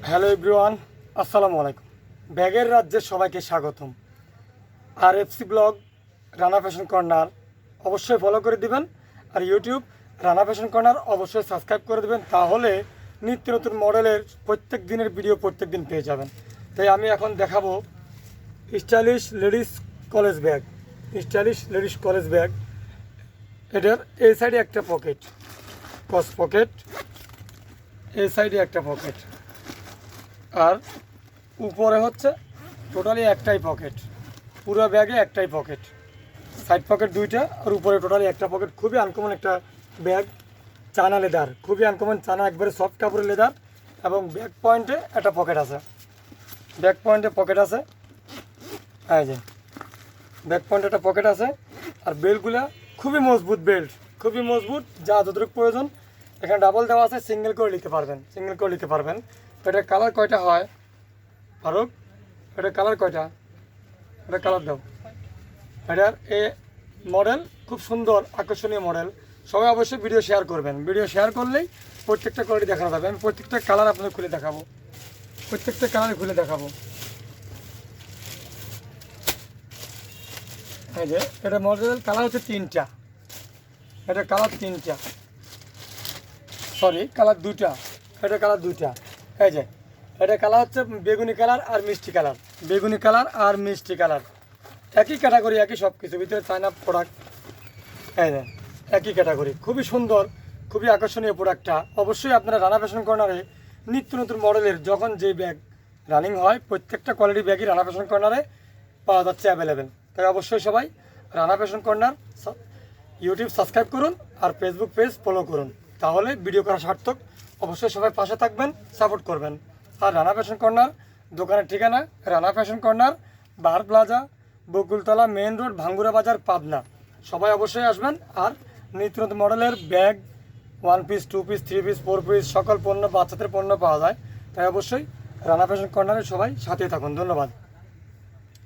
Hello everyone, আসসালামু আলাইকুম। ব্যাগের রাজ্যে সবাইকে স্বাগতম। আর FC blog Rana fashion corner অবশ্যই ফলো করে দিবেন। আর ইউটিউব রানা ফ্যাশন কর্নার অবশ্যই সাবস্ক্রাইব করে দেবেন, তাহলে নিত্য নতুন মডেলের প্রত্যেক দিনের ভিডিও প্রত্যেক দিন পেয়ে যাবেন। তাই আমি এখন দেখাবো stylish ladies college bag. Stylish ladies college bag, এটার এই সাইডে একটা পকেট, কস পকেট, এই সাইডে একটা পকেট, আর উপরে হচ্ছে টোটালি একটাই পকেট। পুরো ব্যাগে একটাই পকেট, সাইড পকেট দুইটা, আর উপরে টোটালি একটা পকেট। খুবই আনকমন একটা ব্যাগ, চানা লেদার, খুবই আনকমন চানা, একবারে সফট কাপড়ের লেদার। এবং ব্যাক পয়েন্টে একটা পকেট আছে, ব্যাক পয়েন্টে পকেট আছে, এই যে ব্যাক পয়েন্টে একটা পকেট আছে। আর বেল্টগুলো খুবই মজবুত বেল্ট, খুবই মজবুত, যা যতটুকু প্রয়োজন। এখানে ডাবল দেওয়া আছে, সিঙ্গেল করে নিতে পারবেন, সিঙ্গেল করে নিতে পারবেন। তো এটার কালার কয়টা হয় ফারুক? এটার কালার কয়টা? এটা কালার দাও। এটার এ মডেল খুব সুন্দর, আকর্ষণীয় মডেল। সবাই অবশ্যই ভিডিও শেয়ার করবেন, ভিডিও শেয়ার করলেই প্রত্যেকটা কোয়ালিটি দেখানো যাবে। আমি প্রত্যেকটা কালার আপনাদের খুলে দেখাবো, প্রত্যেকটা কালার খুলে দেখাবো। এই যে এটা মডেল কালার হচ্ছে তিনটা, এটা কালার তিনটা, সরি কালার দুইটা, এটা কালার দুইটা। এই যে এটা কালার হচ্ছে বেগুনি কালার আর মিষ্টি কালার, বেগুনি কালার আর মিষ্টি কালার, একই ক্যাটাগরি, একই সব কিছু, ভিতরে চায়না প্রোডাক্ট। এই যে একই ক্যাটাগরি, খুবই সুন্দর, খুবই আকর্ষণীয় প্রোডাক্টটা। অবশ্যই আপনারা রানা ফ্যাশন কর্নারে নিত্য নতুন মডেলের যখন যে ব্যাগ রানিং হয়, প্রত্যেকটা কোয়ালিটি ব্যাগই রানা ফ্যাশন কর্নারে পাওয়া যাচ্ছে অ্যাভেলেবেল। তাই অবশ্যই সবাই Rana fashion corner YouTube subscribe করুন আর ফেসবুক পেজ ফলো করুন, তাহলে ভিডিও করা সার্থক। অবশ্যই সবাই পাশে থাকবেন, সাপোর্ট করবেন। আর রানা ফ্যাশন কর্নার দোকানের ঠিকানা Rana fashion corner, Bahar plaza, Bakultala main road, Bhangura Bazar, Pabna. সবাই অবশ্যই আসবেন। আর নিত্য নতুন মডেলের ব্যাগ, 1 পিস, 2 পিস, 3 পিস, 4 পিস সকল পণ্য, বাচ্চাদের পণ্য পাওয়া যায়। তাই অবশ্যই রানা ফ্যাশন কর্নারে সবাই সাথে থাকুন। ধন্যবাদ।